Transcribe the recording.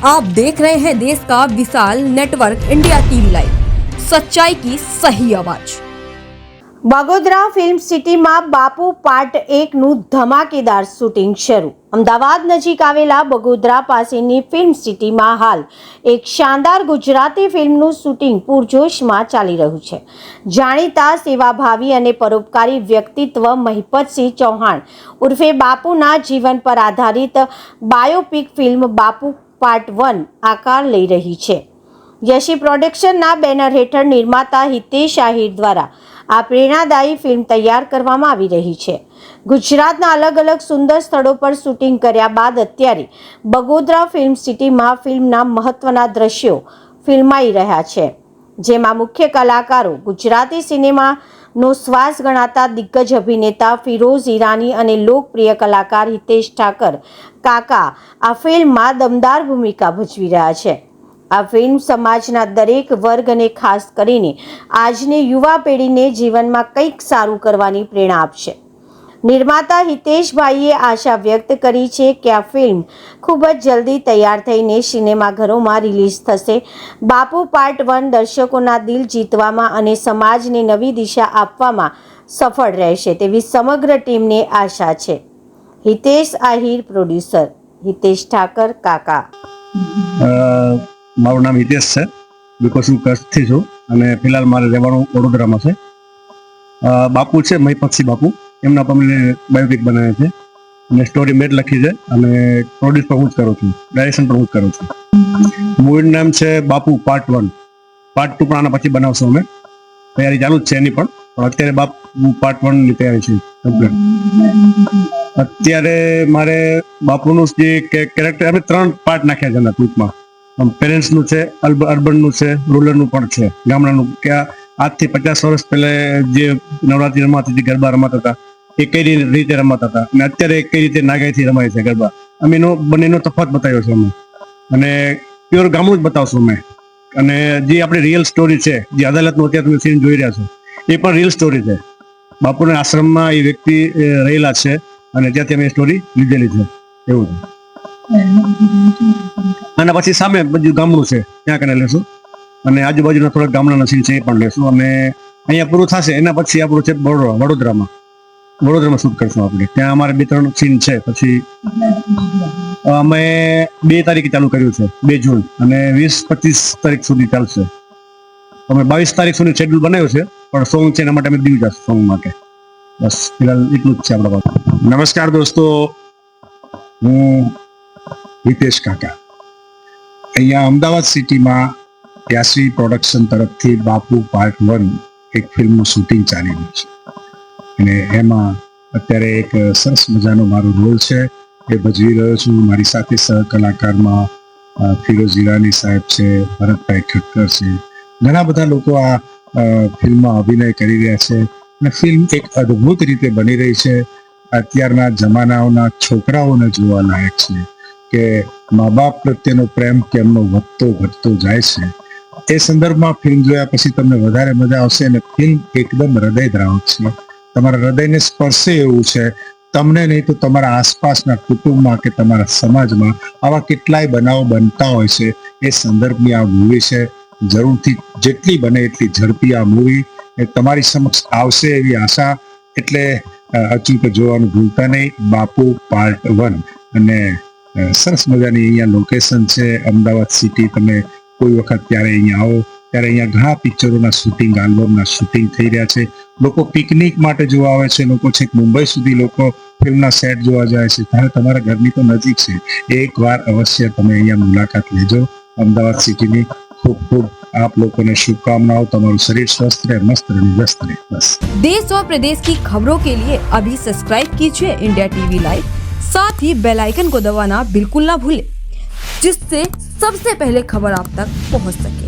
आप देख रहे हैं देश का विशाल नेटवर्क इंडिया टीवी लाइव, सच्चाई की सही आवाज। બગોદરા ફિલ્મ સિટીમાં બાપુ પાર્ટ 1 નું ધમાકેદાર શૂટિંગ શરૂ। અમદાવાદ નજીક આવેલા બગોદરા પાસેની ફિલ્મ સિટીમાં હાલ એક શાનદાર ગુજરાતી ફિલ્મનું શૂટિંગ પૂરજોશમાં ચાલી રહ્યું છે। જાણીતા સેવાભાવી અને પરોપકારી વ્યક્તિત્વ મહિપતસિંહ ચૌહાણ ઉર્ફે બાપુના જીવન પર આધારિત બાયોપિક ફિલ્મ બાપુ પાર્ટ 1 આકાર લઈ રહી છે। યશી પ્રોડક્શનના બેનર હેઠળ નિર્માતા હિતેશ આહિર દ્વારા આ પ્રેરણાદાયી ફિલ્મ તૈયાર કરવામાં આવી રહી છે। ગુજરાતના અલગ અલગ સુંદર સ્થળો પર શૂટિંગ કર્યા બાદ અત્યારે બગોદરા ફિલ્મ સિટીમાં ફિલ્મના મહત્વના દ્રશ્યો ફિલ્માઈ રહ્યા છે, જેમાં મુખ્ય કલાકારો ગુજરાતી સિનેમાનો શ્વાસ ગણાતા દિગ્ગજ અભિનેતા ફિરોઝ ઈરાની અને લોકપ્રિય કલાકાર હિતેશ ઠાકર કાકા આ ફિલ્મમાં દમદાર ભૂમિકા ભજવી રહ્યા છે। આ ફિલ્મ સમાજના દરેક વર્ગ અને ખાસ કરીને આજની યુવા પેઢીને જીવનમાં કંઈક સારું કરવાની પ્રેરણા આપશે। નિર્માતા હિતેશભાઈએ આશા વ્યક્ત કરી છે કે આ ફિલ્મ ખૂબ જ જલ્દી તૈયાર થઈને સિનેમાઘરોમાં રિલીઝ થશે। બાપુ પાર્ટ 1 દર્શકોના દિલ જીતવામાં અને સમાજને નવી દિશા આપવામાં સફળ રહેશે તેવી સમગ્ર ટીમને આશા છે। હિતેશ આહિર, પ્રોડ્યુસર હિતેશ ઠાકર કાકા। મારું નામ હિતેશ છે, બિકોઝ હું કચ્છથી છું અને ફિલહાલ મારે રહેવાનું વડોદરામાં છે। બાપુ છે મહિપતસિંહ બાપુ, એમના પર મેં બાયોપિક બનાવ્યા છે અને સ્ટોરી મેં જ લખી છે અને પ્રોડ્યુસ પણ હું જ કરું છું, ડાયરેક્શન પણ હું જ કરું છું। મૂવીનું નામ છે બાપુ પાર્ટ 1, પાર્ટ 2 પણ આના પછી બનાવશું અમે, તૈયારી ચાલુ જ છે એની પણ અત્યારે બાપુ પાર્ટ 1 ની તૈયારી છે કમ્પ્લીટ। અત્યારે મારે બાપુનું જે કેરેક્ટર અમે 3 પાર્ટ નાખ્યા છે એના ટૂંકમાં। પેરેન્ટ્સનું છે, અર્બનનું છે, રૂરલનું પણ છે, ગામડાનું, કે આજથી 50 વર્ષ પહેલા જે નવરાત્રી રમાતી હતી, ગરબા રમાતા હતા, એ કઈ રીતે રમાતા હતા અને અત્યારે કઈ રીતે નાગાઈથી રમાય છે ગરબા, અમે બંનેનો તફાવત બતાવ્યો છે અમે, અને પ્યોર ગામડું જ બતાવશું અમે। અને જે આપણી રિયલ સ્ટોરી છે, જે અદાલતનું અત્યારે તમે સીન જોઈ રહ્યા છો, એ પણ રિયલ સ્ટોરી છે। બાપુના આશ્રમમાં એ વ્યક્તિ રહેલા છે અને ત્યાંથી અમે સ્ટોરી લીધેલી છે, એવું છે। અને પછી સામે બધું ગામડું છે ત્યાં કને લેશું અને આજુબાજુના થોડાક ગામડાના સીન છે એ પણ લેશું અને અહીંયા પૂરું થશે એના પછી આપણું છે વડોદરામાં શૂટ કરશું આપણે। ત્યાં અમારે 2-3 સીન છે। પછી અમે 2 તારીખે ચાલુ કર્યું છે, 2 જૂન અને 20-25 તારીખ સુધી ચાલશે। અમે 22 તારીખ સુધી શેડ્યુલ બનાવ્યું છે, પણ સોંગ છે એના માટે અમે દીવ જશું સોંગ માટે। બસ ફિલહાલ એટલું જ છે આપણા પાસે। નમસ્કાર દોસ્તો, હું હિતેશ કાકા અહીંયા અમદાવાદ સિટીમાં યાસી પ્રોડક્શન તરફથી બાપુ પાર્ટ 1 એક ફિલ્મનું શૂટિંગ ચાલી રહ્યું છે અને એમાં અત્યારે એક સરસ મજાનો મારો રોલ છે એ ભજવી રહ્યો છું। મારી સાથે સહકલાકારમાં ફિરોઝ ઈરાની સાહેબ છે, ભરતભાઈ ઠક્કર છે, ઘણા બધા લોકો આ ફિલ્મમાં અભિનય કરી રહ્યા છે અને ફિલ્મ એક અદ્ભુત રીતે બની રહી છે। અત્યારના જમાનાઓના છોકરાઓને જોવા લાયક છે કે મા બાપ પ્રત્યેનો પ્રેમ કેમનો વધતો ઘટતો જાય છે। એ સંદર્ભમાં ફિલ્મ જોયા પછી તમને વધારે મજા આવશે અને ફિલ્મ એકદમ હૃદયદ્રાવક છે, તમારા હૃદયને સ્પર્શે એવું છે। તમને નહીં તો તમારા આસપાસના કુટુંબમાં કે તમારા સમાજમાં આવા કેટલાય બનાવો બનતા હોય છે, એ સંદર્ભની આ મૂવી છે। જરૂરથી જેટલી બને એટલી ઝડપી આ મૂવી તમારી સમક્ષ આવશે એવી આશા। એટલે અચૂક જોવાનું ભૂલતા નહીં, બાપુ પાર્ટ 1। અને સરસ મજાની અહીંયા લોકેશન છે અમદાવાદ સિટી, તમે કોઈ વખત ત્યારે અહીંયા આવો ત્યારે અહીંયા ઘણા પિક્ચરોના શૂટિંગ, આલ્બમના શૂટિંગ થઈ રહ્યા છે। લોકો પિકનિક માટે જોવા આવે છે, લોકો છેક મુંબઈ સુધી લોકો ફિલ્મના સેટ જોવા જાય છે, ત્યારે તમારા ઘરની તો નજીક છે, એકવાર અવશ્ય તમે અહીંયા મુલાકાત લેજો અમદાવાદ સિટીની। ખૂબ ખૂબ आप लोगों ने शुभकामनाओं, તમારું શરીર સ્વસ્થ રહે, મસ્ત રહે, વ્યસ્ત રહે। બસ देश और प्रदेश की खबरों के लिए अभी सब्सक्राइब कीजिए इंडिया टीवी लाइव, साथ ही बेल आइकन को दबाना बिल्कुल ना भूलें, जिससे सबसे पहले खबर आप तक पहुंच सके।